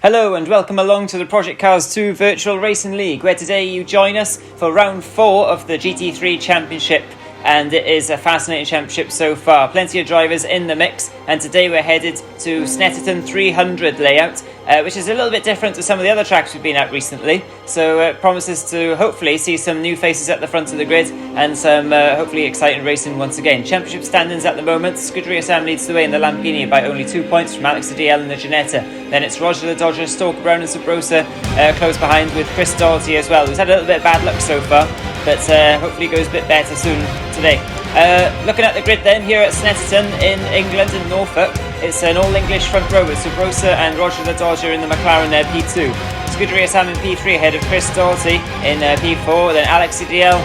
Hello and welcome along to the Project Cars 2 Virtual Racing League, where today you join us for round 4 of the GT3 Championship. And it is a fascinating championship so far. Plenty of drivers in the mix, and today we're headed to Snetterton 300 layout, which is a little bit different to some of the other tracks we've been at recently. So it promises to hopefully see some new faces at the front of the grid and some hopefully exciting racing once again. Championship standings at the moment: Scuderia Sam leads the way in the Lamborghini by only 2 points from Alex DL in the Ginetta. Then it's Roger the Dodger, Stalker Brown and Sabrosa close behind, with Chris Doherty as well, who's had a little bit of bad luck so far, but hopefully goes a bit better soon today. Looking at the grid then, here at Snetterton in England, in Norfolk, it's an all-English front row with Sabrosa and Roger the Dodger in the McLaren there, P2. Scuderia Sam in P3 ahead of Chris Doherty in P4, then Alex CDL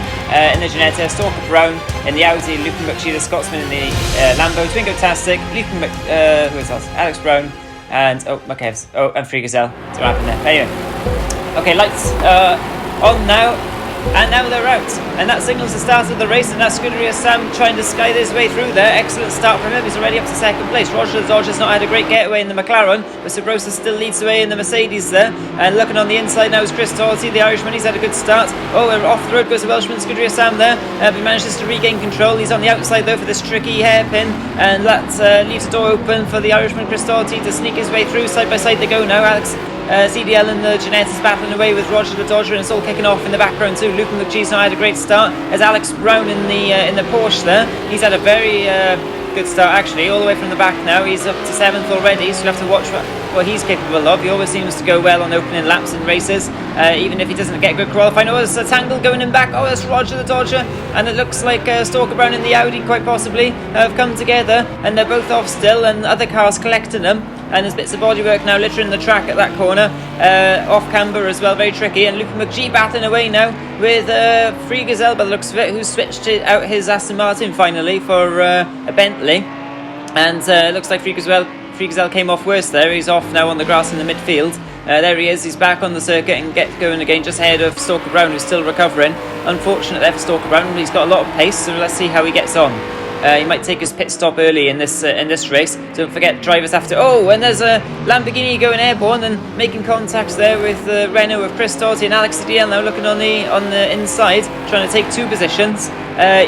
in the Ginetta, Stalker Brown in the Audi, Lucan McGee the Scotsman in the Lambo, Twingo-tastic, who is that? Alex Brown, and McKevs, and Free Gazelle. That's what happened there. Anyway, okay, lights on now. And now they're out, and that signals the start of the race, and that's Scuderia Sam trying to sky his way through there. Excellent start from him, he's already up to second place. Roger the Dodger's not had a great getaway in the McLaren, but Sabrosa still leads the way in the Mercedes there. And looking on the inside now is Chris Doherty, the Irishman. He's had a good start. Off the road goes the Welshman, Scuderia Sam there, but he manages to regain control. He's on the outside though for this tricky hairpin, and that leaves the door open for the Irishman Chris Doherty to sneak his way through. Side by side they go now. Alex CDL and the Ginetta's battling away with Roger the Dodger, and it's all kicking off in the background too. Lucan McGee's not had a great start, as Alex Brown in the Porsche there. He's had a very good start actually, all the way from the back now. He's up to 7th already, so you'll have to watch what he's capable of. He always seems to go well on opening laps in races, even if he doesn't get good qualifying. Oh, there's a tangle going in back. Oh, that's Roger the Dodger, and it looks like Stalker Brown in the Audi quite possibly have come together, and they're both off still, and other cars collecting them. And there's bits of bodywork now littering the track at that corner, off camber as well, very tricky. And Lucan McGee battling away now with Free Gazelle by the looks of it, who switched out his Aston Martin finally for a Bentley. And looks like Free Gazelle came off worse there. He's off now on the grass in the midfield. There he is, he's back on the circuit and get going again, just ahead of Stalker Brown, who's still recovering. Unfortunate there for Stalker Brown, but he's got a lot of pace, so let's see how he gets on. He might take his pit stop early in this race. Don't forget, drivers have to... Oh, and there's a Lamborghini going airborne and making contacts there with the Renault of Chris Doherty and Alex DL now looking on the inside, trying to take 2 positions.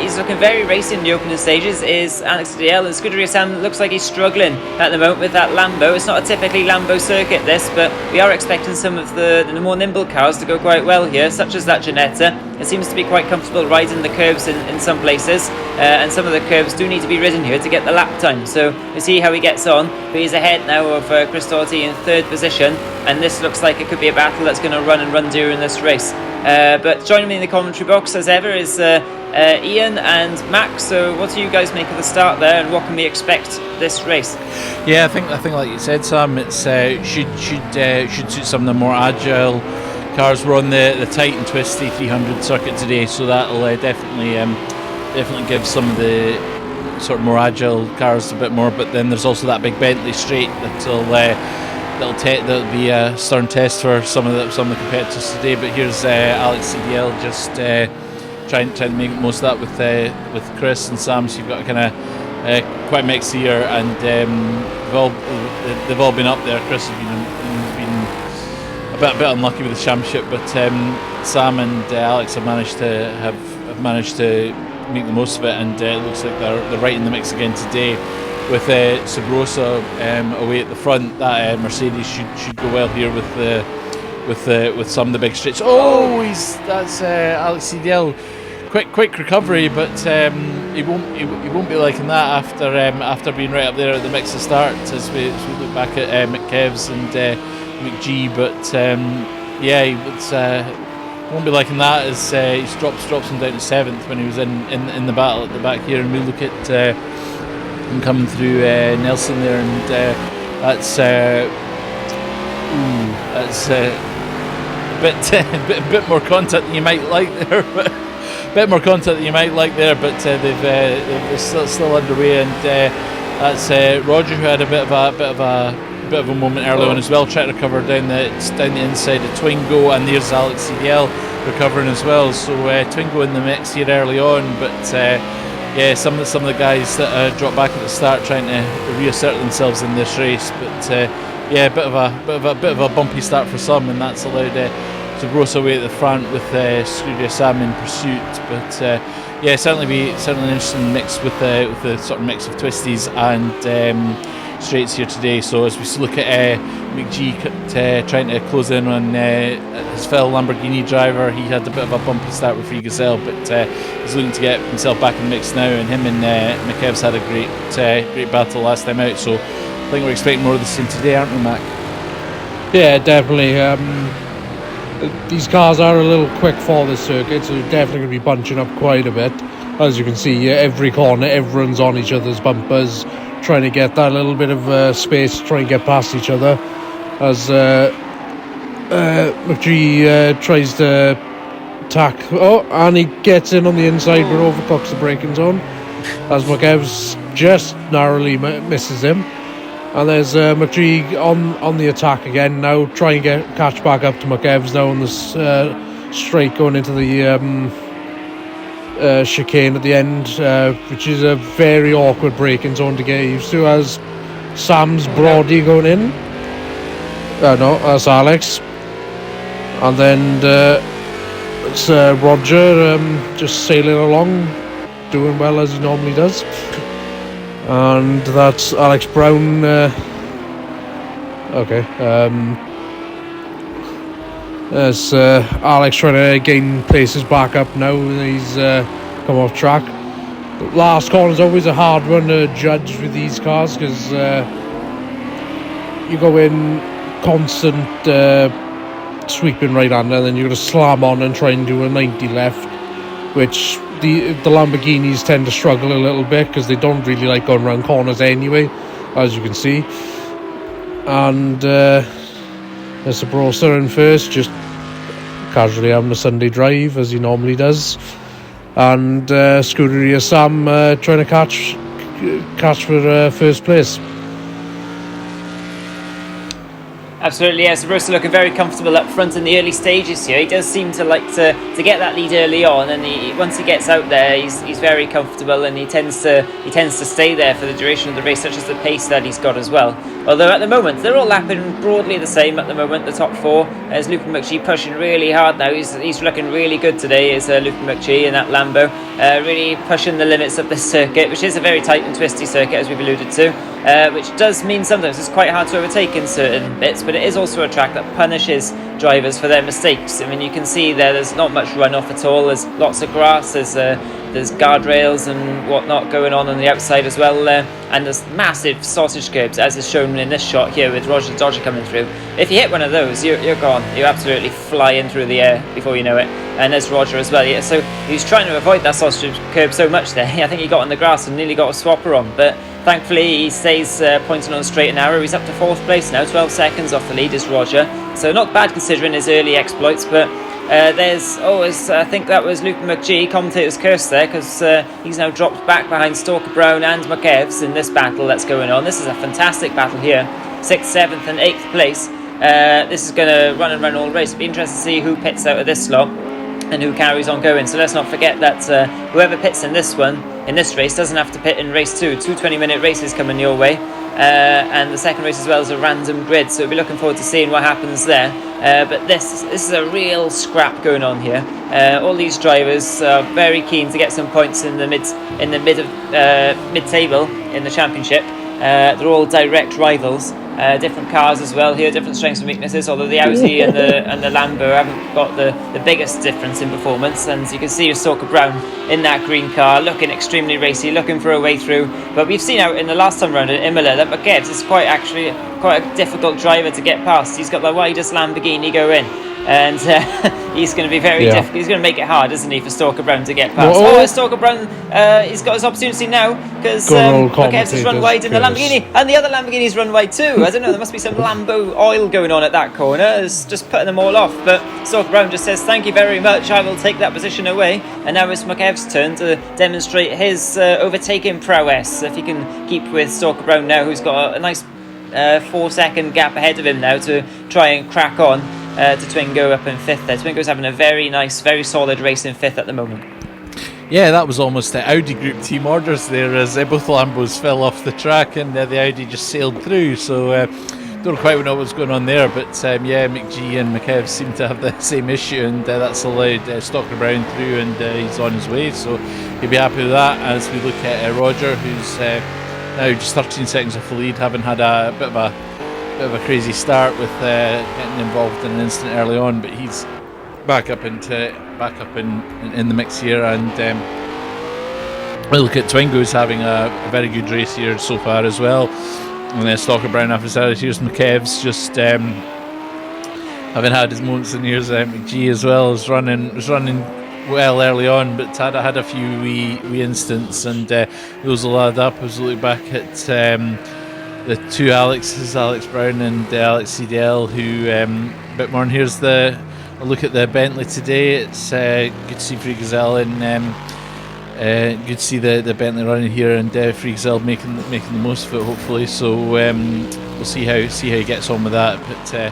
He's looking very racy in the opening stages, is Alex DL, and Scuderia Sam looks like he's struggling at the moment with that Lambo. It's not a typically Lambo circuit this, but we are expecting some of the more nimble cars to go quite well here, such as that Ginetta. It seems to be quite comfortable riding the curves in some places, and some of the curves do need to be ridden here to get the lap time, so we'll see how he gets on. But he's ahead now of Chris Doherty in 3rd position, and this looks like it could be a battle that's going to run during this race. But joining me in the commentary box as ever is Ian and Max. So what do you guys make of the start there, and what can we expect this race? Yeah, I think like you said, Sam, it's should suit some of the more agile cars. We're on the tight and twisty 300 circuit today, so that'll definitely give some of the sort of more agile cars a bit more. But then there's also that big Bentley straight that'll be a stern test for some of the competitors today. But here's Alex CDL just trying to make the most of that with Chris and Sam. So you've got kind of quite mixed here, and they've all been up there. Chris has been a bit unlucky with the championship, but Sam and Alex have managed to make the most of it, and it looks like they're right in the mix again today. With Sabrosa away at the front, that Mercedes should go well here with some of the big straights. That's Alex CDL. Quick recovery, but he won't be liking that after being right up there at the mix of starts as we look back at McKevs and McGee. But he won't be liking that as he drops him down to 7th when he was in the battle at the back here, and we look at him coming through Nelson there, and that's a bit more contact than you might like there, but they're still underway, and that's Roger, who had a bit of a moment early on as well, trying to recover down the inside of Twingo, and there's Alex CDL recovering as well. So Twingo in the mix here early on, but some of the guys that dropped back at the start trying to reassert themselves in this race. But yeah, bit of a bumpy start for some, and that's allowed Sabrosa away at the front with Scuderia Sam in pursuit. But yeah, certainly an interesting mix with the sort of mix of twisties and straights here today. So as we look at McG trying to close in on his fellow Lamborghini driver, he had a bit of a bumpy start with Free Gazelle, but he's looking to get himself back in the mix now. And him and McEvs had a great battle last time out. So I think we're expecting more of the same today, aren't we, Mac? Yeah, definitely. These cars are a little quick for this circuit, so they're definitely going to be bunching up quite a bit. As you can see, every corner, everyone's on each other's bumpers, trying to get that little bit of space to try and get past each other. As McG tries to tack, and he gets in on the inside, but overclocks the braking zone. As McEvs just narrowly misses him. And there's McG on the attack again now, trying to catch back up to McEvs now on this straight going into the chicane at the end, which is a very awkward braking zone to get used to, as Sam's Brody going in. No, that's Alex. And then it's Roger just sailing along, doing well as he normally does. And that's Alex Brown. There's Alex trying to gain places back up now. He's come off track. The last corner is always a hard one to judge with these cars, because you go in constant sweeping right hander, and then you're going to slam on and try and do a 90 left, which the Lamborghinis tend to struggle a little bit because they don't really like going around corners anyway, as you can see. And there's Sabrosa in first, just casually having a Sunday drive as he normally does. And Scuderia Sam trying to catch for first place. Absolutely, yes. Sabrosa looking very comfortable up front in the early stages here. He does seem to like to get that lead early on, and once he gets out there, he's very comfortable, and he tends to stay there for the duration of the race, such as the pace that he's got as well. Although at the moment they're all lapping broadly the same at the moment. The top four, as Luke McG pushing really hard now. He's looking really good today. Is Luke McG in that Lambo, really pushing the limits of this circuit, which is a very tight and twisty circuit, as we've alluded to. Which does mean sometimes it's quite hard to overtake in certain bits, but it is also a track that punishes drivers for their mistakes. I mean, you can see there's not much runoff at all. There's lots of grass, there's guardrails and whatnot going on the outside as well, and there's massive sausage curbs, as is shown in this shot here with Roger Dodger coming through. If you hit one of those, you're gone. You're absolutely flying through the air before you know it. And there's Roger as well. Yeah, so he's trying to avoid that sausage curb so much there. I think he got on the grass and nearly got a swapper on, but thankfully he stays pointing on the straight and narrow. He's up to 4th place now, 12 seconds off the lead is Roger, so not bad considering his early exploits. But I think that was Luke McG, commentator's curse there, because he's now dropped back behind Stalker Brown and McEvs in this battle that's going on. This is a fantastic battle here, 6th, 7th and 8th place. This is going to run and run all race. It'll be interesting to see who pits out of this slot and who carries on going. So let's not forget that whoever pits in this race doesn't have to pit in race 2. 2 20-minute races coming your way, and the second race as well is a random grid, so we'll be looking forward to seeing what happens there. But this is a real scrap going on here. All these drivers are very keen to get some points in the mid-table in the championship. They're all direct rivals. Different cars as well here, different strengths and weaknesses, although the Audi and the Lambo haven't got the biggest difference in performance. And you can see Stalker Brown in that green car looking extremely racy, looking for a way through. But we've seen out in the last time round at Imola that McEvs is quite a difficult driver to get past. He's got the widest Lamborghini going, and he's going to be very difficult. He's going to make it hard, isn't he, for Stalker Brown to get past? Stalker Brown, he's got his opportunity now, because McEvs has run wide in the Lamborghini, and the other Lamborghini's run wide too. I don't know, there must be some Lambo oil going on at that corner. It's just putting them all off. But Stalker Brown just says, thank you very much, I will take that position away. And now it's McEvs' turn to demonstrate his overtaking prowess. If he can keep with Stalker Brown now, who's got a nice 4-second gap ahead of him now to try and crack on to Twingo up in 5th there. Twingo's having a very nice, very solid race in 5th at the moment. Yeah, that was almost the Audi group team orders there, as both Lambos fell off the track and the Audi just sailed through. So don't quite know what's going on there, but yeah, McGee and McKev seem to have the same issue, and that's allowed Stocker Brown through, and he's on his way, so he'll be happy with that. As we look at Roger, who's now just 13 seconds off the lead, having had a bit of a crazy start with getting involved in an incident early on, but he's back up in the mix here. And we look at Twingo's having a very good race here so far as well. And then Stocker Brown after started. Here's McKev's just having had his moments, and here's McGee as well, was running well early on, but had a few wee incidents, and those will add up. As we look back at the two Alexes, Alex Brown and Alex CDL, who a bit more. And here's a look at the Bentley today. It's good to see Free Gazelle and good to see the Bentley running here, and Free Gazelle making the most of it, hopefully. So we'll see how he gets on with that. But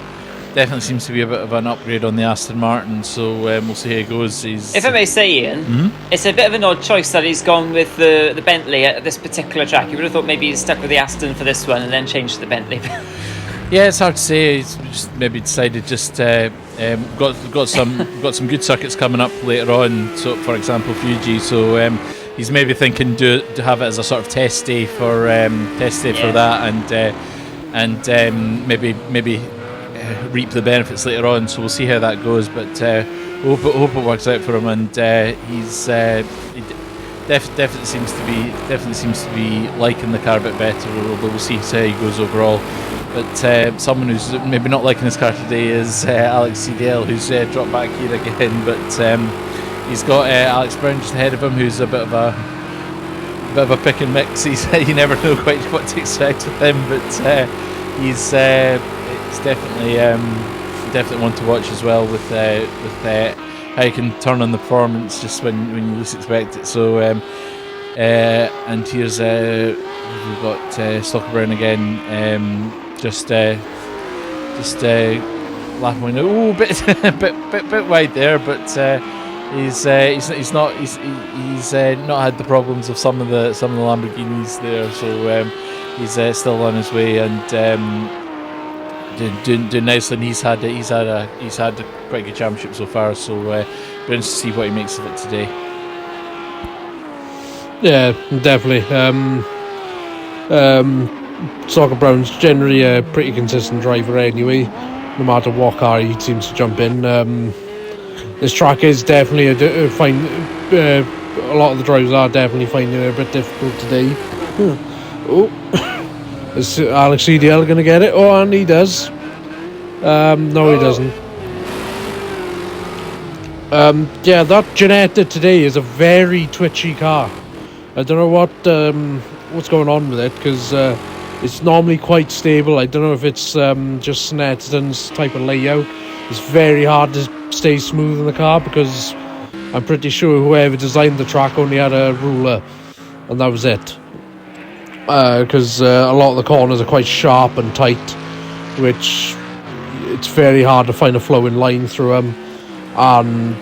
definitely seems to be a bit of an upgrade on the Aston Martin, so we'll see how it goes. If I may say, Ian, it's a bit of an odd choice that he's gone with the Bentley at this particular track. You would have thought maybe he's stuck with the Aston for this one and then changed to the Bentley. Yeah, it's hard to say. He's just maybe decided got some good circuits coming up later on. So, for example, Fuji. So he's maybe thinking to have it as a sort of test day for that, and maybe reap the benefits later on. So we'll see how that goes. But hope it works out for him. And he's definitely seems to be liking the car a bit better. Although we'll see how he goes overall. But someone who's maybe not liking his car today is Alex CDL, who's dropped back here again. But he's got Alex Brown just ahead of him, who's a bit of a pick and mix. You never know quite what to expect with him, but he's definitely one to watch as well with how he can turn on the performance just when you least expect it. So and here's we've got Stocker Brown again. Just laughing. Oh, bit wide there, but he's not had the problems of some of the Lamborghinis there. So he's still on his way and doing nicely. And he's had a quite good championship so far. So we're going to see what he makes of it today. Yeah, definitely. Stocker Brown's generally a pretty consistent driver anyway, no matter what car he seems to jump in. This track is definitely a lot of the drivers are definitely finding it a bit difficult today. Oh, is Alex CDL going to get it? Oh, and he does. No, he doesn't. Yeah, that Ginetta today is a very twitchy car. I don't know what's going on with it, because it's normally quite stable. I don't know if it's just Snetterton's type of layout. It's very hard to stay smooth in the car, because I'm pretty sure whoever designed the track only had a ruler and that was it. Because a lot of the corners are quite sharp and tight, which it's very hard to find a flowing line through them. And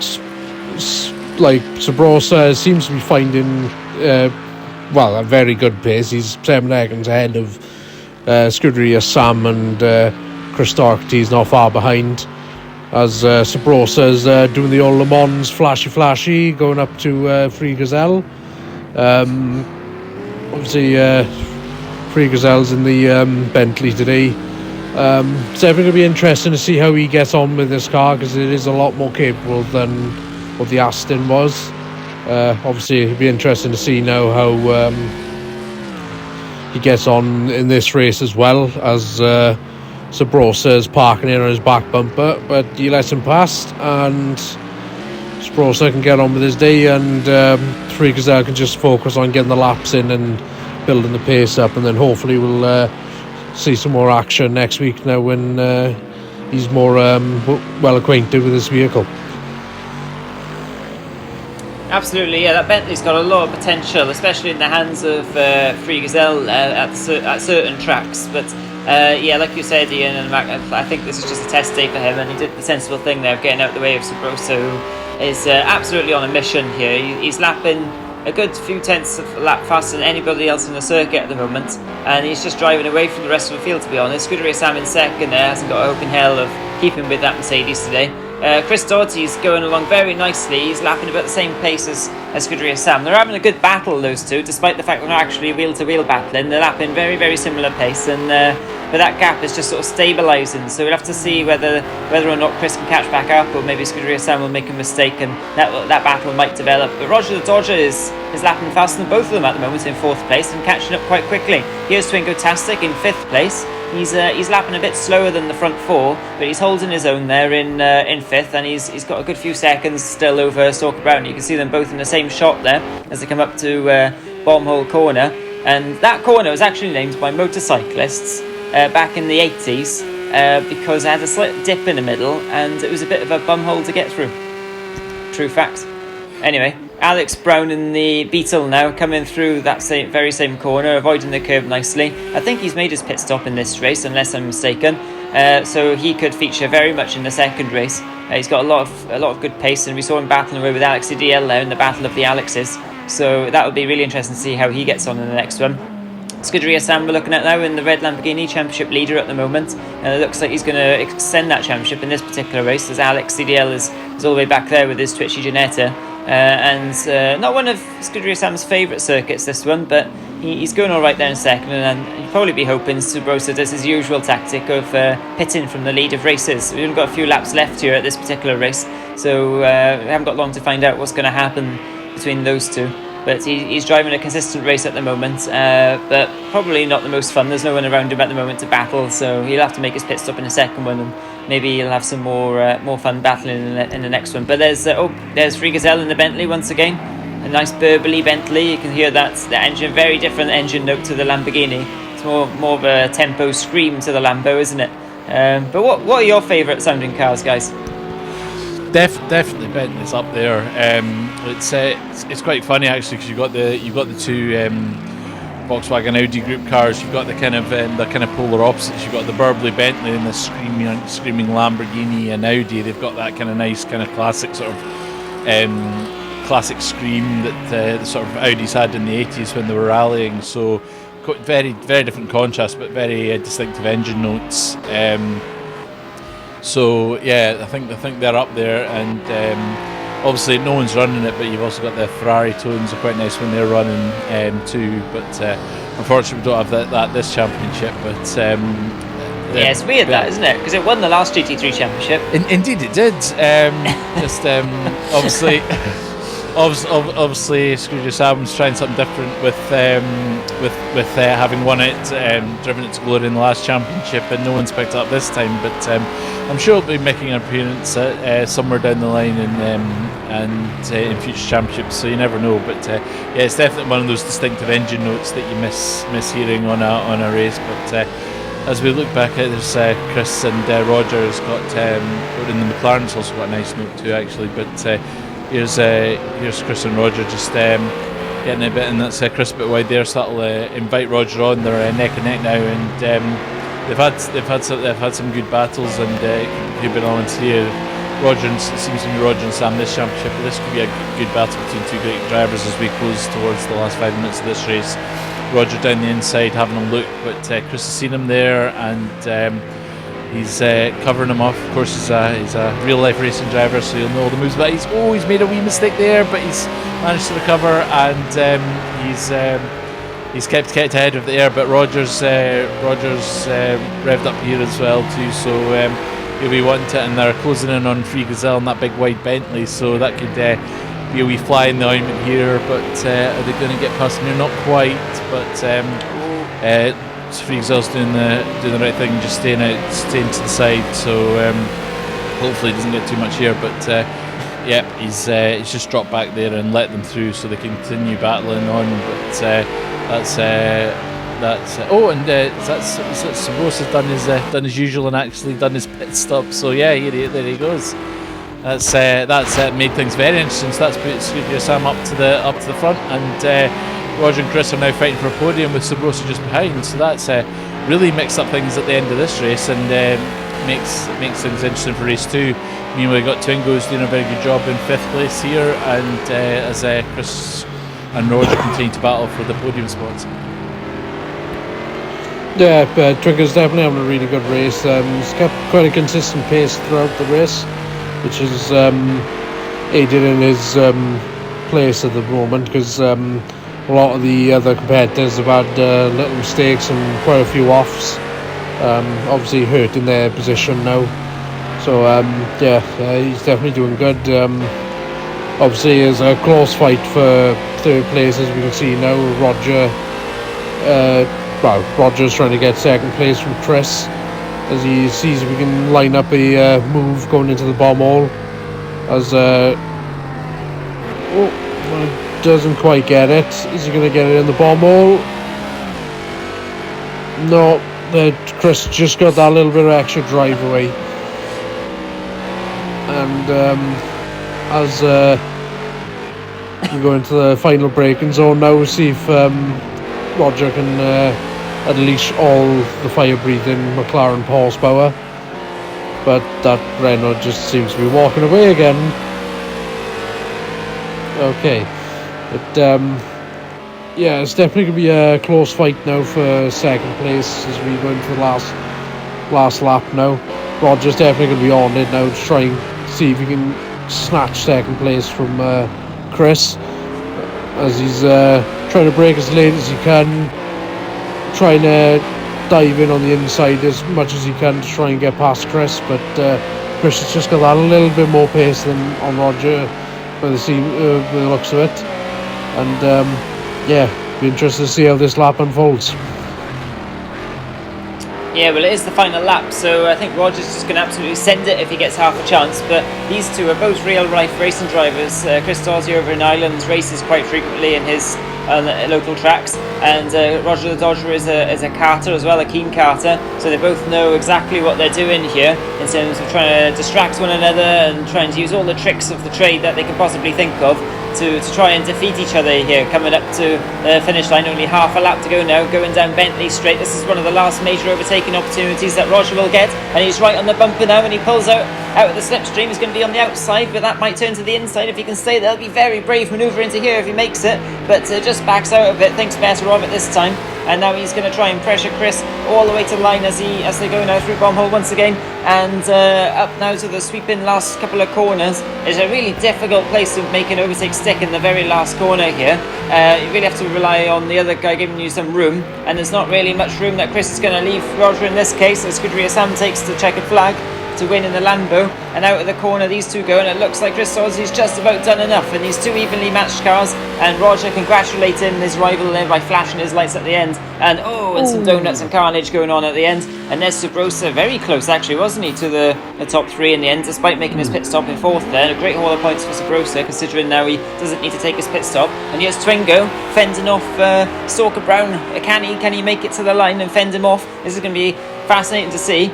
like Sabrosa seems to be finding a very good pace. He's 7 seconds ahead of Scuderia Sam, and Chris Doherty's not far behind, as Sabrosa's doing the old Le Mans flashy, going up to Free Gazelle. Obviously Free Gazelle's in the Bentley today. It's definitely going to be interesting to see how he gets on with this car, because it is a lot more capable than what the Aston was. Obviously it'll be interesting to see now how he gets on in this race, as well as Sabrosa is parking in on his back bumper, but he lets him past, and Sabrosa can get on with his day, and Free Gazelle can just focus on getting the laps in and building the pace up, and then hopefully we'll see some more action next week now when he's more well acquainted with his vehicle. Absolutely, yeah. That Bentley's got a lot of potential, especially in the hands of Free Gazelle at certain tracks. But yeah, like you said, Ian and Mac, I think this is just a test day for him, and he did the sensible thing there of getting out of the way of Sabrosa, who is absolutely on a mission here. He's lapping a good few tenths of a lap faster than anybody else in the circuit at the moment, and he's just driving away from the rest of the field, to be honest. Scuderia Sam in second there, hasn't got a hope in hell of keeping with that Mercedes today. Chris Doherty's going along very nicely. He's lapping about the same pace as Scuderia Sam. They're having a good battle, those two, despite the fact they're not actually wheel-to-wheel battling. They're lapping very, very similar pace, and but that gap is just sort of stabilising. So we'll have to see whether or not Chris can catch back up, or maybe Scuderia Sam will make a mistake, and that battle might develop. But Roger the Dodger is lapping faster than both of them at the moment in 4th place and catching up quite quickly. Here's Twingo-tastic in 5th place. He's lapping a bit slower than the front 4, but he's holding his own there in 5th, and he's got a good few seconds still over Stalker Brown. You can see them both in the same shot there as they come up to Bombhole Corner, and that corner was actually named by motorcyclists back in the 80s because it had a slight dip in the middle, and it was a bit of a bumhole to get through. True fact. Anyway, Alex Brown in the Beetle now, coming through that very same corner, avoiding the curb nicely. I think he's made his pit stop in this race, unless I'm mistaken. So he could feature very much in the second race. He's got a lot of good pace, and we saw him battling away with Alex CDL there in the Battle of the Alexes. So that would be really interesting to see how he gets on in the next one. Scuderia Sam we're looking at now in the red Lamborghini, championship leader at the moment, and it looks like he's going to extend that championship in this particular race, as Alex CDL is all the way back there with his Twitchy Ginetta. And not one of Scuderia Sam's favourite circuits, this one, but he's going all right there in second, and you'd probably be hoping Subrosa does his usual tactic of pitting from the lead of races. We've only got a few laps left here at this particular race, so we haven't got long to find out what's going to happen between those two. But he's driving a consistent race at the moment, but probably not the most fun. There's no one around him at the moment to battle, so he'll have to make his pit stop in the second one, and maybe he'll have some more fun battling in the next one. But there's Free Gazelle in the Bentley once again, a nice burbly Bentley. You can hear the engine, very different engine note to the Lamborghini. It's more of a tempo scream to the Lambo, isn't it? But what are your favourite sounding cars, guys? Definitely Bentley's up there. It's quite funny actually, because you've got the two Volkswagen Audi group cars. You've got the kind of polar opposites. You've got the burbly Bentley and the screaming Lamborghini and Audi. They've got that kind of nice kind of classic sort of classic scream that the sort of Audis had in the 80s when they were rallying. So very, very different contrast, but very distinctive engine notes. So yeah, I think they're up there, and obviously no one's running it, but you've also got the Ferrari tones are quite nice when they're running too. But unfortunately, we don't have that this championship. But yeah, it's weird that, isn't it? Because it won the last GT3 championship. Indeed, it did. Obviously, Scuderia Sam's trying something different with having won it, driven it to glory in the last championship, and no one's picked up this time. But I'm sure it'll be making an appearance somewhere down the line and in future championships. So you never know. But yeah, it's definitely one of those distinctive engine notes that you miss hearing on a race. But as we look back at it, there's Chris and Roger's got in the McLaren's also got a nice note too, actually. But here's Chris and Roger just getting a bit, and that's Chris a bit wide there, so that'll invite Roger on. They're neck and neck now, and they've had some good battles, and you've been on here. It seems to be Roger and Sam this championship, but this could be a good battle between two great drivers as we close towards the last 5 minutes of this race. Roger down the inside having a look, but Chris has seen him there, and he's covering him off. Of course, he's a real life racing driver, so he'll know all the moves. But he's made a wee mistake there, but he's managed to recover, and he's kept ahead of the air. But Roger's revved up here as well too, so he'll be wanting it, and they're closing in on Free Gazelle and that big wide Bentley, so that could be a wee fly in the ointment here. But are they going to get past him here? Not quite, but Free Gazelle's doing the right thing, just staying to the side. So hopefully he doesn't get too much here. But yeah, he's just dropped back there and let them through, so they can continue battling on. But that's Sabrosa's done his usual and actually done his pit stop. So yeah, there he goes. That's made things very interesting. So that's put Scuderia Sam up to the front, and Roger and Chris are now fighting for a podium with Sabrosa just behind. So that's really mixed up things at the end of this race, and makes things interesting for race 2. Meanwhile, we've got Twingo's doing a very good job in 5th place here, and as and Roger continue to battle for the podium spots. Yeah, Twingo's definitely having a really good race. He's kept quite a consistent pace throughout the race, which is aided in his place at the moment, because a lot of the other competitors have had little mistakes and quite a few offs, obviously hurting their position now. So he's definitely doing good. Obviously, it's a close fight for third place, as we can see now. Roger's trying to get second place from Chris, as he sees if we can line up a move going into the bomb hole. As doesn't quite get it. Is he going to get it in the bomb hole? No, Chris just got that little bit of extra drive away. And as we go into the final braking zone now, we'll see if Roger can unleash all the fire-breathing McLaren horsepower. But that Renault just seems to be walking away again. Okay. But it's definitely going to be a close fight now for second place as we go into the last lap now. Roger's definitely going to be on it now to try and see if he can snatch second place from Chris, as he's trying to brake as late as he can, trying to dive in on the inside as much as he can to try and get past Chris, but Chris has just got that a little bit more pace than on Roger by the looks of it. And be interested to see how this lap unfolds. Yeah, well, it is the final lap, so I think Roger's just going to absolutely send it if he gets half a chance. But these two are both real-life racing drivers. Chris Dawsey over in Ireland races quite frequently in his local tracks, and Roger the Dodger is a karter as well, a keen karter. So they both know exactly what they're doing here in terms of trying to distract one another and trying to use all the tricks of the trade that they can possibly think of to try and defeat each other here. Coming up to the finish line, only half a lap to go now, going down Bentley Straight. This is one of the last major overtaking opportunities that Roger will get, and he's right on the bumper now, and he pulls out of the slipstream. He's going to be on the outside, but that might turn to the inside if he can stay there. It'll be very brave manoeuvre into here if he makes it, but just backs out of it, thinks better of it this time. And now he's going to try and pressure Chris all the way to the line as they go now through bomb hole once again, and up now to the sweeping last couple of corners. It's a really difficult place to make an overtake stick in the very last corner here. You really have to rely on the other guy giving you some room, and there's not really much room that Chris is going to leave Roger in this case, as Scuderia Sam takes the checkered flag to win in the Lambo. And out of the corner these two go, and it looks like Chris Dawsey's just about done enough in these two evenly matched cars, and Roger congratulating his rival there by flashing his lights at the end, and some donuts and carnage going on at the end. And there's Subrosa, very close actually, wasn't he, to the top three in the end, despite making his pit stop in fourth there. A great haul of points for Subrosa, considering now he doesn't need to take his pit stop. And here's Twingo fending off Stalker Brown. Can he make it to the line and fend him off? This is going to be fascinating to see.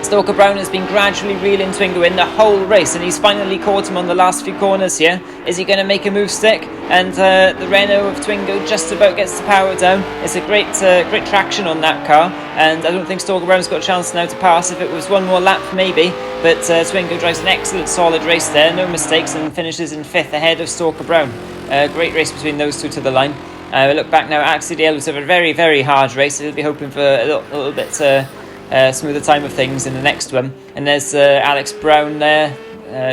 Stalker Brown has been gradually reeling Twingo in the whole race, and he's finally caught him on the last few corners here. Is he going to make a move stick? And the Renault of Twingo just about gets the power down. It's a great traction on that car, and I don't think Stalker Brown's got a chance now to pass. If it was one more lap maybe, but Twingo drives an excellent solid race there, no mistakes, and finishes in fifth ahead of Stalker Brown. Great race between those two to the line. We look back now, Alex CDL was a very, very hard race. He'll be hoping for a little bit smoother time of things in the next one. And there's Alex Brown there,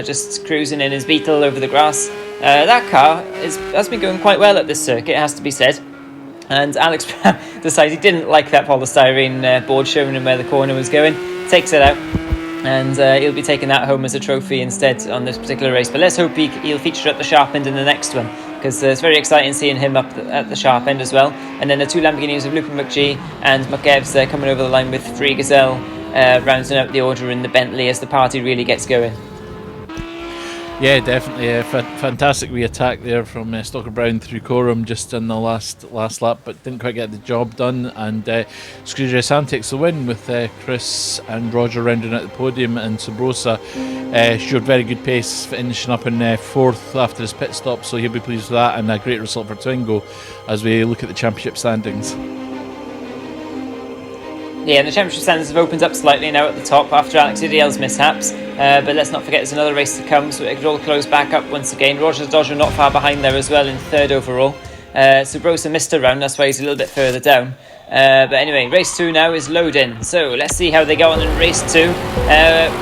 just cruising in his Beetle over the grass. That car has been going quite well at this circuit, it has to be said. And Alex Brown decides he didn't like that polystyrene board showing him where the corner was going, takes it out, and he'll be taking that home as a trophy instead on this particular race. But let's hope he'll feature at the sharp end in the next one, because it's very exciting seeing him up at the sharp end as well. And then the two Lamborghinis of Lupin McGee and McEvs coming over the line with Free Gazelle rounding out the order in the Bentley as the party really gets going. Yeah, definitely a fantastic wee attack there from Stalker Brown through Coram just in the last lap, but didn't quite get the job done. And Scuderia Sam takes the win with Chris and Roger rounding out the podium, and Subrosa showed very good pace, finishing up in fourth after his pit stop, so he'll be pleased with that, and a great result for Twingo as we look at the championship standings. Yeah, and the championship standings have opened up slightly now at the top after Alex Udiel's mishaps. But let's not forget there's another race to come, so it could all close back up once again. Roger the Dodger not far behind there as well in 3rd overall. Subrosa missed a round, that's why he's a little bit further down. But anyway, race 2 now is loading, so let's see how they go on in race 2.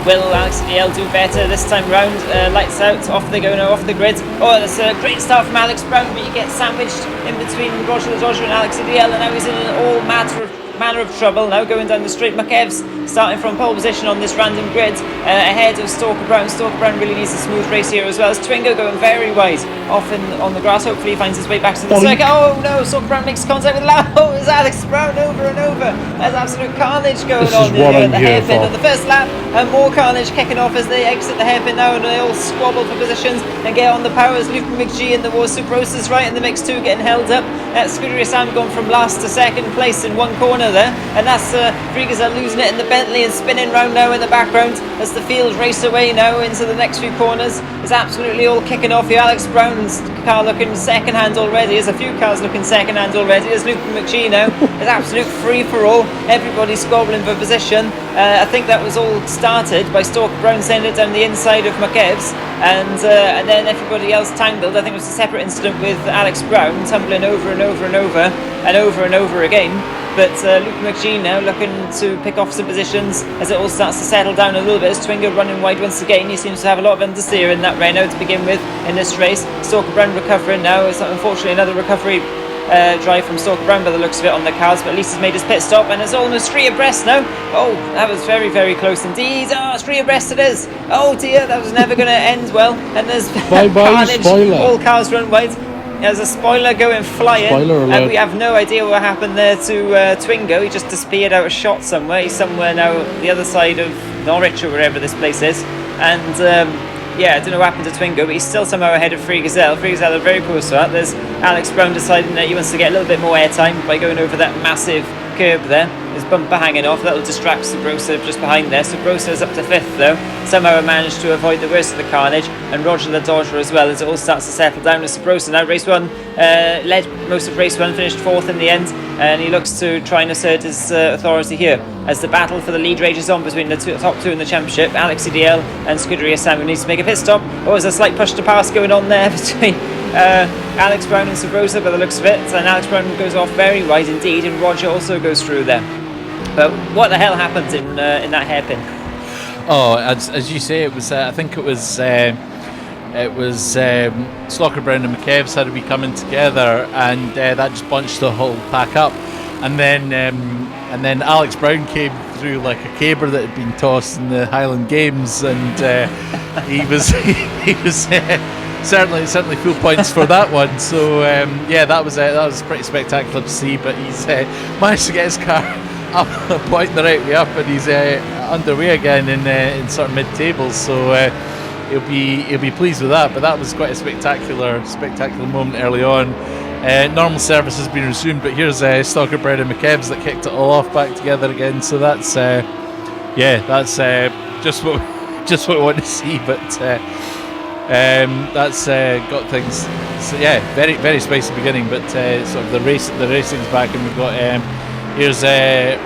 Will Alex DL do better this time round? Lights out, off they go now, off the grid. Oh, that's a great start from Alex Brown, but you get sandwiched in between Roger the Dodger and Alex DL, and now he's in all manner of trouble. Now going down the straight, McEvs starting from pole position on this random grid, ahead of Stalker Brown. Stalker Brown really needs a smooth race here as well. As Twingo going very wide off on the grass. Hopefully he finds his way back to the circuit. Oh no, Stalker Brown makes contact with Lau. Oh, it's Alex Brown over and over. There's absolute carnage going on here at the hairpin on the first lap, and more carnage kicking off as they exit the hairpin now, and they all squabble for positions and get on the powers. Luke McGee in the war. Subrosa's right in the mix too, getting held up. Scuderia Sam going from last to 2nd place in one corner there, and that's Friegeser losing it in the Bentley and spinning round now in the background as the field race away now into the next few corners. It's absolutely all kicking off here. Alex Brown's car looking second hand already. There's a few cars looking second hand already. There's Luke McGee now. It's absolute free for all. Everybody squabbling for position. I think that was all started by Stalker Brown sending it down the inside of McEvs, and then everybody else tangled. I think it was a separate incident with Alex Brown tumbling over and over and over and over and over again. But Luke McGee now looking to pick off some positions as it all starts to settle down a little bit. As Twingo running wide once again. He seems to have a lot of understeer in that Renault to begin with in this race. Stalker Brown recovering now. It's unfortunately another recovery drive from Stalker Brown by the looks of it on the cars, but at least he's made his pit stop, and it's almost 3 abreast now. Oh, that was very, very close indeed. Oh, it's 3 abreast it is. Oh dear, that was never going to end well. And there's carnage. Spoiler. All cars run wide. There's a spoiler going flying, and we have no idea what happened there to Twingo. He just disappeared out of shot somewhere. He's somewhere now the other side of Norwich or wherever this place is, and yeah, I don't know what happened to Twingo, but he's still somehow ahead of Friegeser. Friegeser are very close to that. There's Alex Brown deciding that he wants to get a little bit more airtime by going over that massive curb there. His bumper hanging off, that'll distract Subrosa just behind there. Subrosa is up to 5th though. Somehow managed to avoid the worst of the carnage, and Roger the Dodger as well, as it all starts to settle down with Subrosa. Now race 1, led most of race 1, finished 4th in the end, and he looks to try and assert his authority here as the battle for the lead rages on between the top 2 in the championship, Alex CDL and Scuderia Sam, who needs to make a pit stop. Oh, there's a slight push to pass going on there between Alex Brown and Subrosa by the looks of it, and Alex Brown goes off very wide indeed, and Roger also goes through there. But what the hell happened in that hairpin? Oh, as you say, it was. I think it was Stalker Brown and McEvs had to be coming together, and that just bunched the whole pack up. And then Alex Brown came through like a caber that had been tossed in the Highland Games, and he was certainly full points for that one. So yeah, that was pretty spectacular to see. But he's managed to get his car up, pointing the right way up, and he's underway again in sort of mid-table. So he'll be pleased with that. But that was quite a spectacular moment early on. Normal service has been resumed, but here's Stalker Brown and McEvs that kicked it all off back together again. So that's just what we want to see. But that's got things. So yeah, very very spicy beginning. But sort of the racing's back, and we've got here's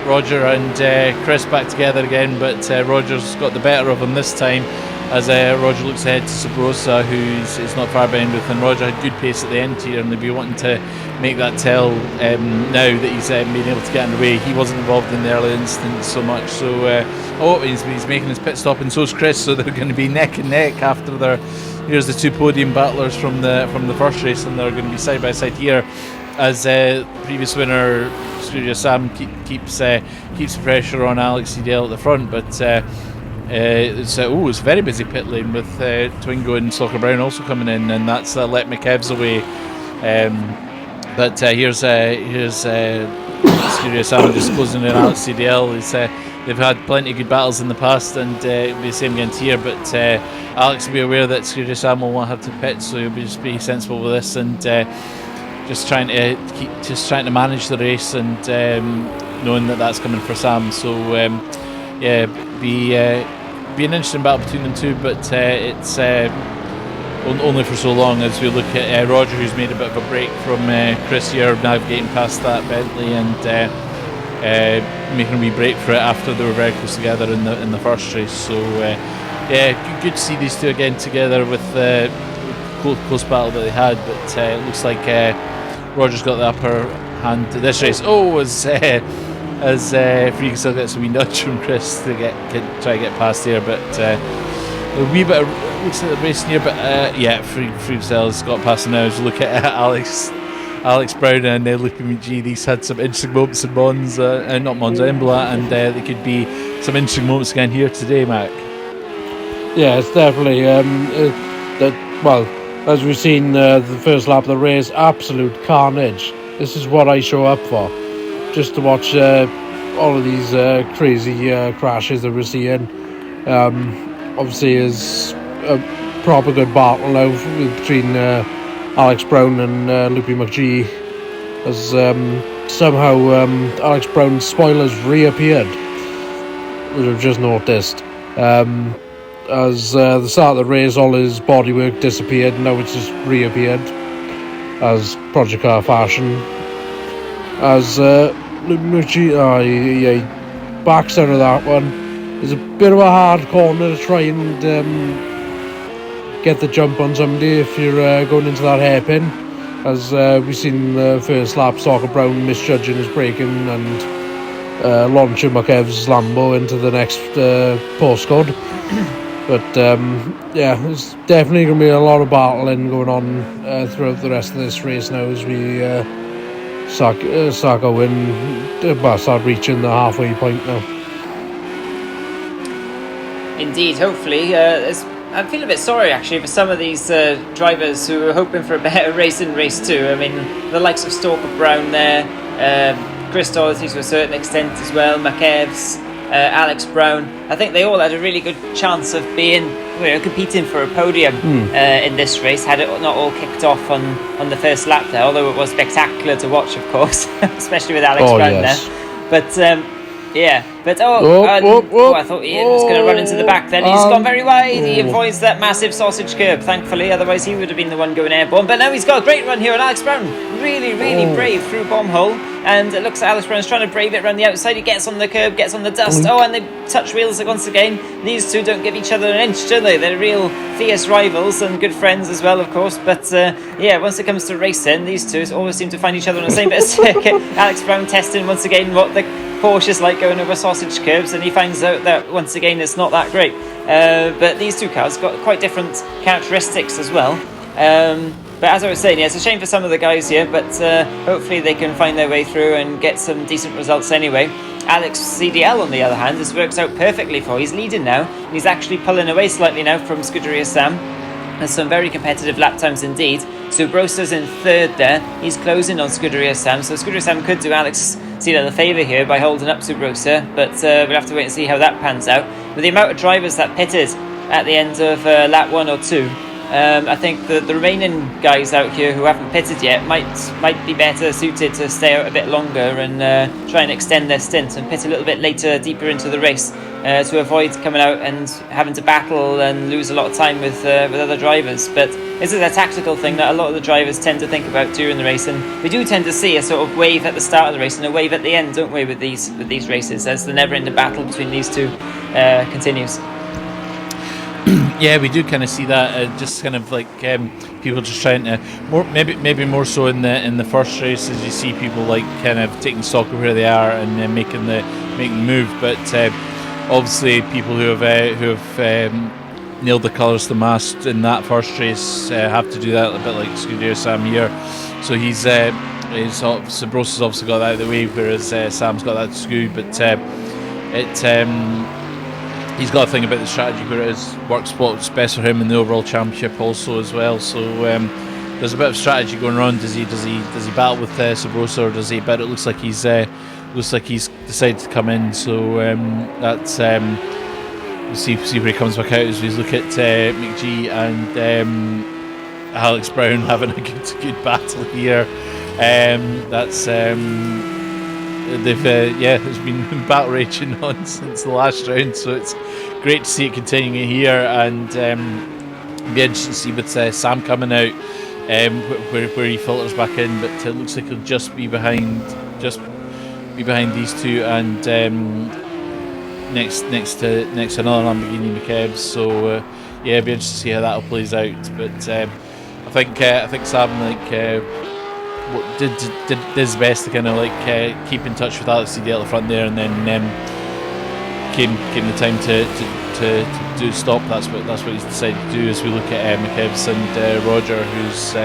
Roger and Chris back together again. But Roger's got the better of him this time, as Roger looks ahead to Subrosa, who's not far behind with him. Roger had good pace at the end here, and they'll be wanting to make that tell now that he's been able to get underway. He wasn't involved in the early instance so much, so he's making his pit stop, and so's Chris, so they're going to be neck and neck after their. Here's the 2 podium battlers from the first race, and they're going to be side by side here, as previous winner Studio Sam keeps the pressure on Alex CDL at the front, but it's a very busy pit lane with Twingo and Stalker Brown also coming in, and that's let McEvs away. But here's Studio Sam just closing in Alex CDL. They've had plenty of good battles in the past, and it'll be the same again here. But Alex will be aware that Studio Sam will want to have to pit, so he'll just be sensible with this, and just trying to manage the race, and knowing that that's coming for Sam. So yeah, be an interesting battle between them two, but it's only for so long, as we look at Roger, who's made a bit of a break from Chris here, navigating past that Bentley, and making a wee break for it after they were very close together in the first race. So yeah, good to see these two again together with the close battle that they had. But it looks like Roger's got the upper hand to this race. Oh, as Freak still gets a wee nudge from Chris to try to get past here, but a wee bit of, looks like the racing here. But yeah, Freak has got past him now. As you look at Alex Brown and Loopy McGee, these had some interesting moments in Monza, not Monza, Imola, and they could be some interesting moments again here today, Mac. Yeah, it's definitely well, as we've seen the first lap of the race, absolute carnage. This is what I show up for, just to watch all of these crazy crashes that we're seeing. Obviously, is a proper good battle now between Alex Brown and Loopy McGee, as somehow Alex Brown's spoilers reappeared, which I've just noticed. As the start of the race, all his bodywork disappeared, now it's just reappeared, as Project Car fashion. As Loopy McGee, he backs out of that one. It's a bit of a hard corner to try and get the jump on somebody if you're going into that hairpin, as we've seen the first lap, Soccer Brown misjudging his braking and launching Makev's Lambo into the next postcode. But yeah, there's definitely going to be a lot of battling going on throughout the rest of this race now, as we start reaching the halfway point now. Indeed, hopefully. I feel a bit sorry actually for some of these drivers who are hoping for a better race in race 2. I mean, the likes of Stalker Brown there, Chris Doherty to a certain extent as well, McEvs, Alex Brown. I think they all had a really good chance of being, competing for a podium in this race, had it not all kicked off on the first lap there, although it was spectacular to watch, of course, especially with Alex Brown there. But yeah, but I thought Ian was going to run into the back then. He's gone very wide. He avoids that massive sausage curb, thankfully. Otherwise, he would have been the one going airborne. But now he's got a great run here. And Alex Brown really brave through bomb hole. And it looks like Alex Brown's trying to brave it around the outside. He gets on the curb, gets on the dust. Oh, and they touch wheels once again. These two don't give each other an inch, do they? They're real fierce rivals and good friends as well, of course. But yeah, once it comes to racing, these two always seem to find each other on the same bit of circuit. Alex Brown testing once again what the Porsche's like going over sausage curbs, and he finds out that once again it's not that great. But these two cars got quite different characteristics as well. But as I was saying, yeah, it's a shame for some of the guys here, but hopefully they can find their way through and get some decent results anyway. Alex CDL, on the other hand, this works out perfectly for. He's leading now, and he's actually pulling away slightly now from Scuderia Sam. There's some very competitive lap times indeed. Subrosa's in third there. He's closing on Scuderia Sam, so Scuderia Sam could do Alex CDL a favour here by holding up Subrosa, but we'll have to wait and see how that pans out. With the amount of drivers that pitted at the end of lap 1 or 2, I think the remaining guys out here who haven't pitted yet might be better suited to stay out a bit longer and try and extend their stint and pit a little bit later, deeper into the race, to avoid coming out and having to battle and lose a lot of time with other drivers. But this is a tactical thing that a lot of the drivers tend to think about during the race, and we do tend to see a sort of wave at the start of the race and a wave at the end, don't we, with these races, as the never-ending battle between these two continues. Yeah, we do kind of see that, just kind of like people just trying to maybe more so in the first race, as you see people like kind of taking stock of where they are and making the move. But obviously, people who have nailed the colours to the mast in that first race have to do that a bit like Scuderia Sam here. So Sabrosa's obviously got that out of the way, whereas Sam's got that to Scoot, but he's got a thing about the strategy where it works what's best for him in the overall championship also as well. So there's a bit of strategy going on. Does he battle with Sabrosa, or does he? But it looks like he's decided to come in. So that's we'll see where he comes back out as we look at McGee and Alex Brown having a good battle here. There's been battle raging on since the last round, so it's great to see it continuing here, and be interesting to see with Sam coming out, where he filters back in. But it looks like he'll just be behind these two, and next to another Lamborghini McKebs. So yeah, it'll be interesting to see how that all plays out. But I think Sam did his best to kind of keep in touch with Alex CDL at the front there, and then came the time to do stop. That's what he's decided to do. As we look at McKebs and Roger, who's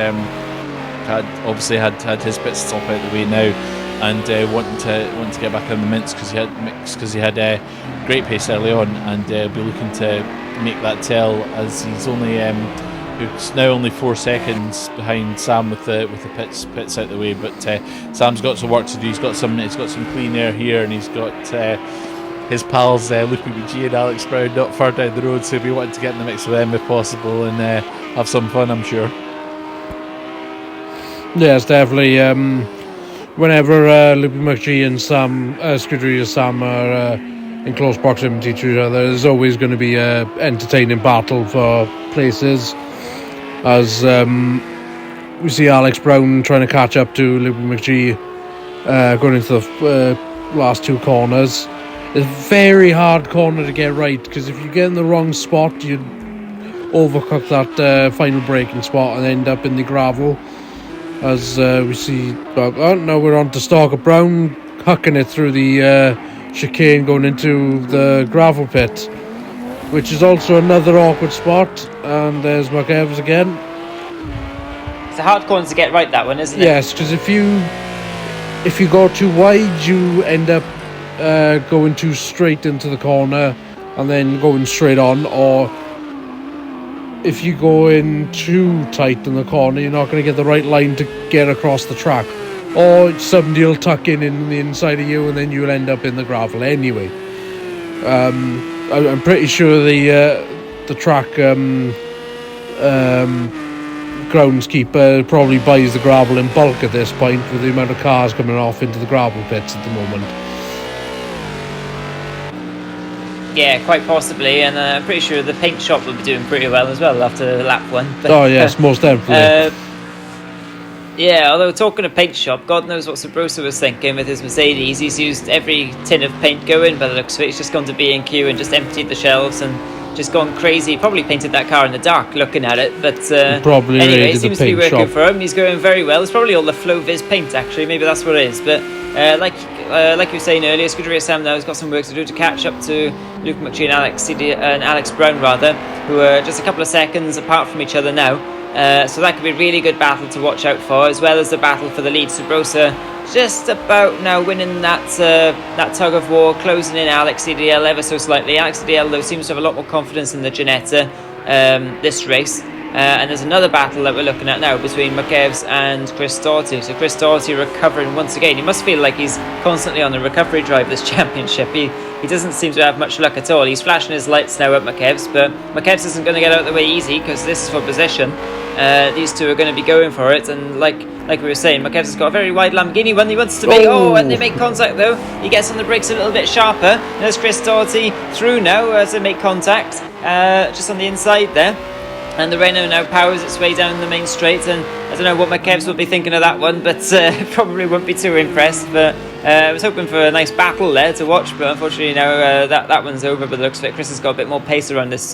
obviously had his pit stop out of the way now, and wanting to get back on the mints because he had great pace early on, and be looking to make that tell, as he's now only 4 seconds behind Sam with the pits out the way. But Sam's got some work to do. He's got some clean air here, and he's got his pals Luke McGee and Alex Brown not far down the road, so he'll be wanting to get in the mix with them if possible and have some fun, I'm sure. Yes, definitely. Whenever Luke McGee and Scuderia Sam are in close proximity to each other, there's always going to be an entertaining battle for places. As we see Alex Brown trying to catch up to Luke McGee going into the last 2 corners. It's a very hard corner to get right, because if you get in the wrong spot, you overcook that final braking spot and end up in the gravel. As we see, now we're on to Stalker Brown, hucking it through the chicane going into the gravel pit, which is also another awkward spot. And there's McEvans again. It's a hard corner to get right, that one, isn't it? Yes, because if you go too wide, you end up going too straight into the corner and then going straight on, or if you go in too tight in the corner, you're not going to get the right line to get across the track, or somebody will tuck in the inside of you and then you'll end up in the gravel anyway. I'm pretty sure the track groundskeeper probably buys the gravel in bulk at this point, with the amount of cars coming off into the gravel pits at the moment. Yeah, quite possibly, and I'm pretty sure the paint shop will be doing pretty well as well after lap 1. But, oh yes, most definitely. Yeah, although talking of paint shop, God knows what Sabrosa was thinking with his Mercedes. He's used every tin of paint going, by the looks of it. He's just gone to B&Q and just emptied the shelves and just gone crazy. Probably painted that car in the dark looking at it, but probably anyway, it seems to be working shop for him. He's going very well. It's probably all the Flow-Vis paint, actually. Maybe that's what it is. But like you were saying earlier, Scuderia Sam now has got some work to do to catch up to Luke McGee and Alex Brown, rather, who are just a couple of seconds apart from each other now. So that could be a really good battle to watch out for, as well as the battle for the lead. Sabrosa just about now winning that tug of war, closing in Alex CDL ever so slightly. Alex CDL, though, seems to have a lot more confidence in the Ginetta this race. And there's another battle that we're looking at now between McEvs and Chris Doherty. So Chris Doherty recovering once again. He must feel like he's constantly on the recovery drive this championship. He doesn't seem to have much luck at all. He's flashing his lights now at McEvs, but McEvs isn't going to get out of the way easy, because this is for position. These two are going to be going for it, and like we were saying, McEvs has got a very wide Lamborghini one. He wants to make and they make contact though. He gets on the brakes a little bit sharper. And there's Chris Doherty through now as they make contact, just on the inside there. And the Renault now powers its way down the main straight, and I don't know what McEvs will be thinking of that one, but probably won't be too impressed. But I was hoping for a nice battle there to watch, but unfortunately now that one's over by the looks of it. Chris has got a bit more pace around this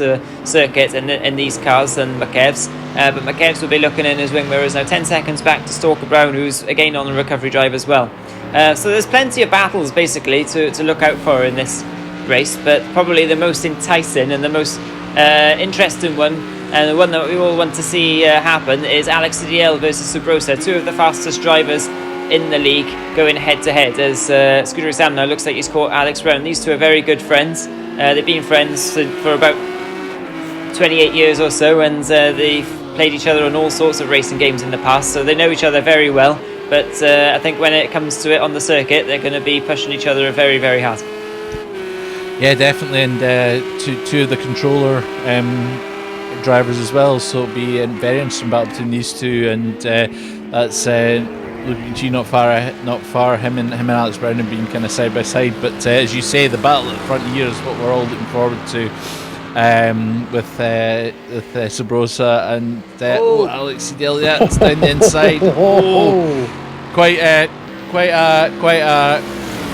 circuit in these cars than McEvs. But McEvs will be looking in his wing mirrors now, 10 seconds back to Stalker Brown, who's again on the recovery drive as well. So there's plenty of battles basically to look out for in this race, but probably the most enticing and the most interesting one, and the one that we all want to see happen, is Alex CDL versus Sabrosa, two of the fastest drivers in the league going head to head, as Scuderia Sam now looks like he's caught Alex Brown. These two are very good friends. They've been friends for about 28 years or so, and they've played each other on all sorts of racing games in the past, so they know each other very well. But I think when it comes to it on the circuit, they're going to be pushing each other very, very hard. Yeah, definitely, and two of the controller drivers as well, so it'll be a very interesting battle between these two, and that's Luke McGee not far. Him and Alex Brown have been kind of side by side, but as you say, the battle at the front here is what we're all looking forward to, with Sabrosa and Alex CDL. Yeah, it's down the inside. Quite a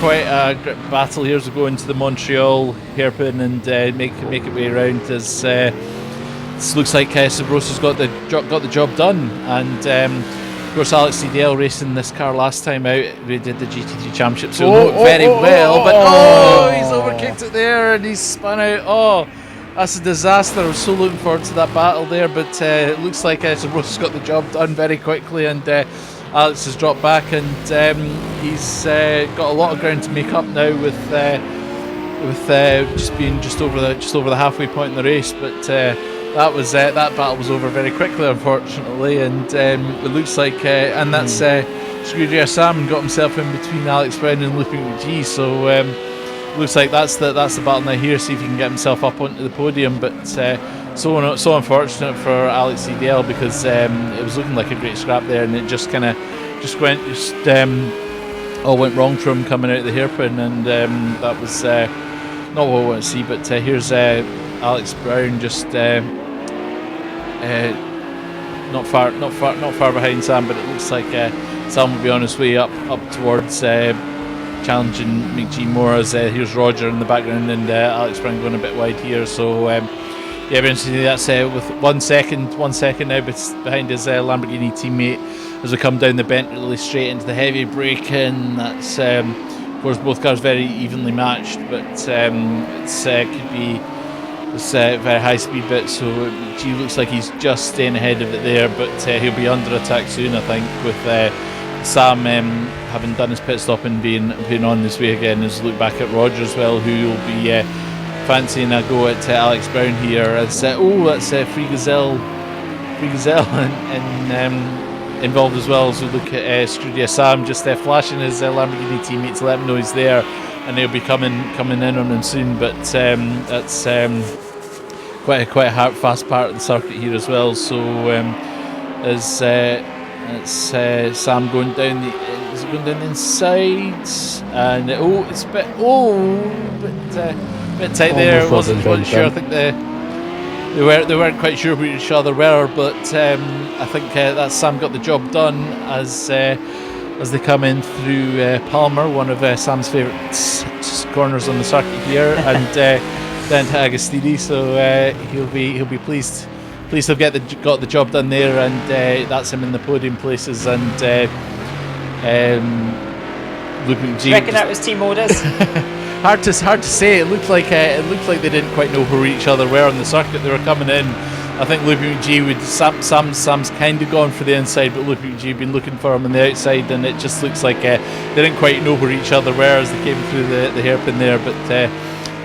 quite a battle here as we go into the Montreal hairpin and make it way around. As this looks like Sabrosa's got the job done, and of course Alex CDL racing this car last time out. We did the GT3 Championship, so know it very well. But he's overkicked it there and he's spun out. Oh, that's a disaster. I was so looking forward to that battle there, but it looks like Sabrosa's got the job done very quickly, and Alex has dropped back, and he's got a lot of ground to make up now with just being just over the halfway point in the race. But that battle was over very quickly, unfortunately, and it looks like and that's Screwdriver Sam got himself in between Alex Brown and Looping McGee. So looks like that's the battle now here. See if he can get himself up onto the podium, but. So unfortunate for Alex CDL, because it was looking like a great scrap there, and it just all went wrong for him coming out of the hairpin, and that was not what I want to see. But here's Alex Brown just not far behind Sam, but it looks like Sam will be on his way up towards challenging McGee more. As here's Roger in the background, and Alex Brown going a bit wide here. So. Yeah, basically that's with 1 second now behind his Lamborghini teammate as we come down the bend really straight into the heavy braking. That's of course both cars very evenly matched, but could be this very high speed bit. So G looks like he's just staying ahead of it there, but he'll be under attack soon, I think, with Sam having done his pit stop and being on his way again. As we look back at Roger as well, who will be fancying a go at Alex Brown here. As that's Free Gazelle and involved as well. As we look at Screwdriver Sam just flashing his Lamborghini teammate to let him know he's there, and he'll be coming in on him soon. But that's quite a hard, fast part of the circuit here as well. So as Sam going down the inside, and it's a bit bit tight there. Wasn't sure. I think they weren't quite sure who each other were, but I think that Sam got the job done as they come in through Palmer, one of Sam's favourite corners on the circuit here, and then to Agostini. So he'll be pleased to have got the job done there, and that's him in the podium places. And looking, do you reckon that was team orders? Hard to say. It looked like they didn't quite know who each other were on the circuit. They were coming in. I think Loopy McGee would Sam's kind of gone for the inside, but Loopy McGee been looking for him on the outside, and it just looks like they didn't quite know where each other were as they came through the hairpin there. But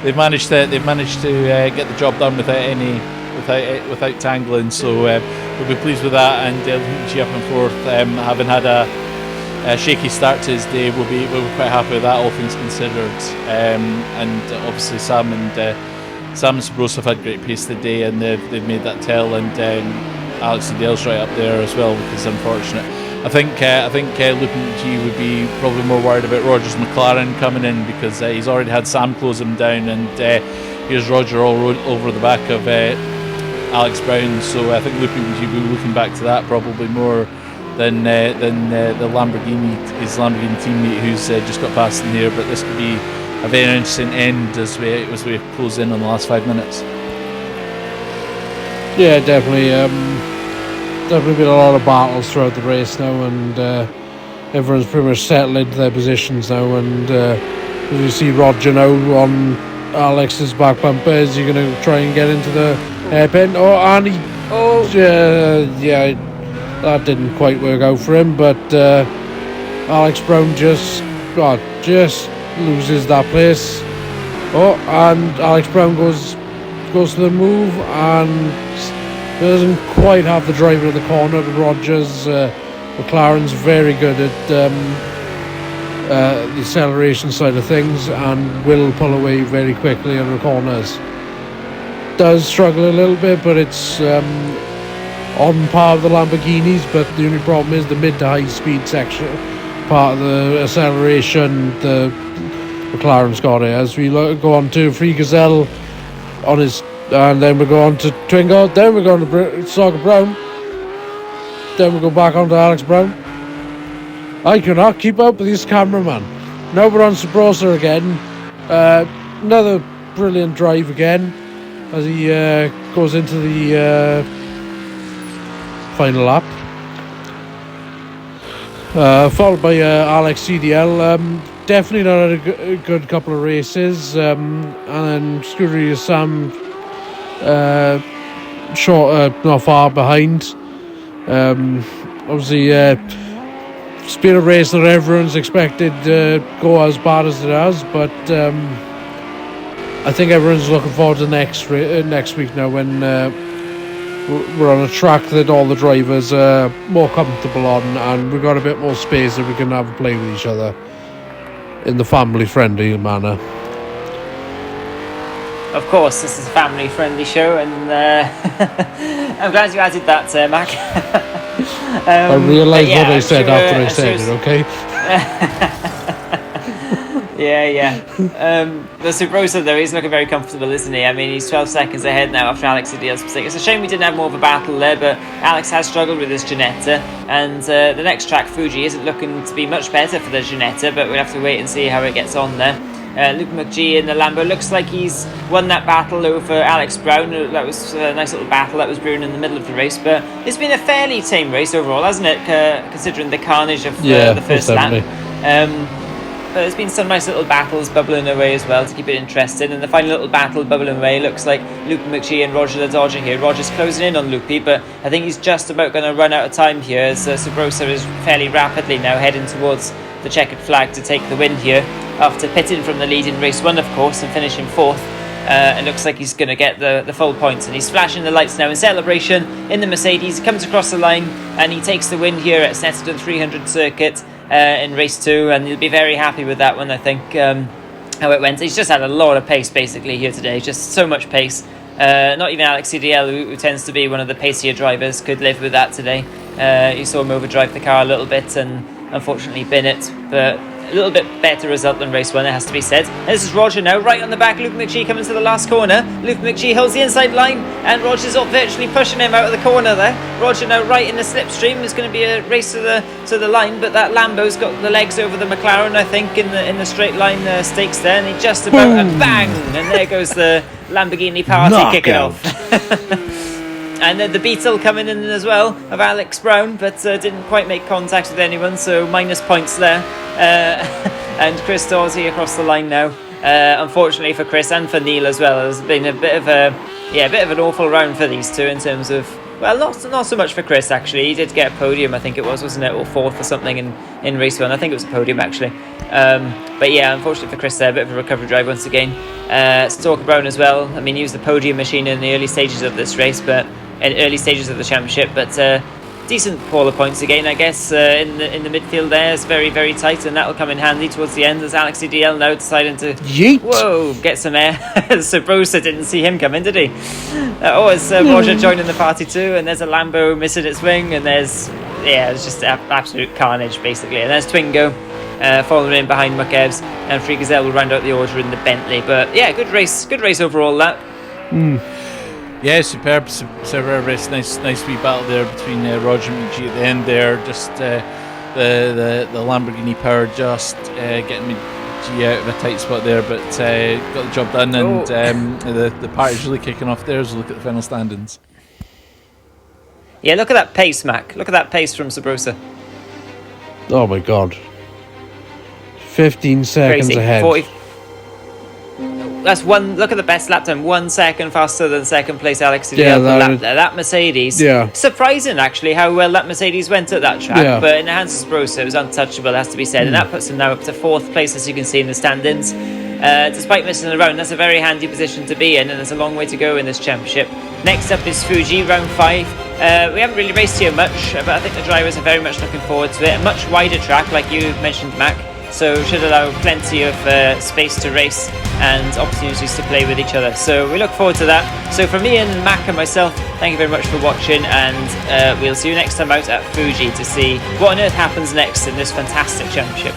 they've managed to get the job done without tangling. So we'll be pleased with that, and Loopy McGee up and forth, having had a shaky start to his day, we'll be quite happy with that, all things considered. And obviously Sam and Sabrosa have had great pace today, and they've made that tell. And Alex Dale's right up there as well, which is unfortunate. I think Lupin G would be probably more worried about Roger's McLaren coming in, because he's already had Sam close him down, and here's Roger all over the back of Alex Brown. So I think Lupin G will be looking back to that probably more than the Lamborghini, his Lamborghini teammate who's just got past in here. But this could be a very interesting end as we close in on the last 5 minutes. Yeah, definitely. Definitely been a lot of battles throughout the race now, and everyone's pretty much settled into their positions now. And as you see Roger now on Alex's back bumper, is he going to try and get into the hairpin? Yeah, that didn't quite work out for him. But Alex Brown just loses that place. And Alex Brown goes to the move and doesn't quite have the driver of the corner. Rogers McLaren's very good at the acceleration side of things and will pull away very quickly on the corners. Does struggle a little bit, but it's on par with the Lamborghinis. But the only problem is the mid to high speed section part of the acceleration the McLaren's got it. As we go on to Free Gazelle on his, and then we go on to Twingo, then we go on to Saga Brown, then we go back on to Alex Brown. I cannot keep up with this cameraman. Now we're on Sabrosa again. Another brilliant drive again as he goes into the final lap. Followed by Alex CDL. Definitely not had a good couple of races. And then Scootery Sam short, not far behind. Obviously, it's been a race that everyone's expected to go as bad as it has, but I think everyone's looking forward to next week now when we're on a track that all the drivers are more comfortable on, and we've got a bit more space that we can have a play with each other in the family-friendly manner. Of course, this is a family-friendly show, and I'm glad you added that, Mac. I realised what I said after I said it, okay? Yeah. The Sabrosa, though, he's looking very comfortable, isn't he? I mean, he's 12 seconds ahead now after Alex CDL's mistake. It's a shame we didn't have more of a battle there, but Alex has struggled with his Ginetta, and the next track, Fuji, isn't looking to be much better for the Ginetta, but we'll have to wait and see how it gets on there. Luke McGee in the Lambo looks like he's won that battle over Alex Brown. That was a nice little battle that was brewing in the middle of the race, but it's been a fairly tame race overall, hasn't it, considering the carnage of the first lap. But there's been some nice little battles bubbling away as well to keep it interesting, and the final little battle bubbling away looks like Luke McGee and Roger the Dodger here. Roger's closing in on Loopy, but I think he's just about going to run out of time here as Sabrosa is fairly rapidly now heading towards the checkered flag to take the win here after pitting from the lead in race 1, of course, and finishing 4th. It looks like he's going to get the full points, and he's flashing the lights now in celebration in the Mercedes. He comes across the line and he takes the win here at Snetterton 300 circuit in race 2, and he'll be very happy with that one, I think, how it went. He's just had a lot of pace basically here today, just so much pace. Not even Alex CDL, who tends to be one of the pacier drivers, could live with that today. You saw him overdrive the car a little bit and unfortunately bin it, but a little bit better result than race 1, it has to be said. And this is Roger now, right on the back. Luke McGee coming to the last corner. Luke McGee holds the inside line, and Roger's up virtually pushing him out of the corner there. Roger now right in the slipstream. It's going to be a race to the line, but that Lambo's got the legs over the McLaren, I think, in the straight line stakes there, and he just about and bang, and there goes the Lamborghini party kicking off. And then the Beetle coming in as well of Alex Brown, but didn't quite make contact with anyone, so minus points there. And Chris Dorsey across the line now. Unfortunately for Chris and for Neil as well, it's been a bit of an awful round for these two in terms of, well, not so much for Chris actually. He did get a podium, I think it was, wasn't it, or 4th or something in race 1. I think it was a podium actually. But yeah, unfortunately for Chris there, a bit of a recovery drive once again. Stalker Brown as well. I mean, he was the podium machine in the early stages of this race, but in early stages of the championship, but decent polar points again, I guess. In the midfield there is very, very tight, and that'll come in handy towards the end as Alex CDL now deciding to get some air. Sabrosa didn't see him coming, did he? It's Roger joining the party too, and there's a Lambo missing its wing, and it's just absolute carnage basically. And there's Twingo following in behind Mukevs, and Free Gazelle will round out the order in the Bentley. But yeah, good race overall that. Yeah, superb race. Nice wee battle there between Roger and McGee at the end there. Just the Lamborghini power just getting McGee out of a tight spot there, but got the job done, and the party's really kicking off there as we look at the final standings. Yeah, look at that pace, Mac. Look at that pace from Sabrosa. Oh my god. 15 seconds Crazy. ahead. That's one. Look at the best lap time, 1 second faster than second place Alex CDL lap there. That Mercedes, surprising actually how well that Mercedes went at that track. But in the hands of Sabrosa, it was untouchable, has to be said, and that puts him now up to 4th place, as you can see in the standings. Despite missing the round, that's a very handy position to be in, and there's a long way to go in this championship. Next up is Fuji, round 5. We haven't really raced here much, but I think the drivers are very much looking forward to it. A much wider track, like you mentioned, Mac. So should allow plenty of space to race and opportunities to play with each other. So we look forward to that. So from me and Mac and myself, thank you very much for watching, and we'll see you next time out at Fuji to see what on earth happens next in this fantastic championship.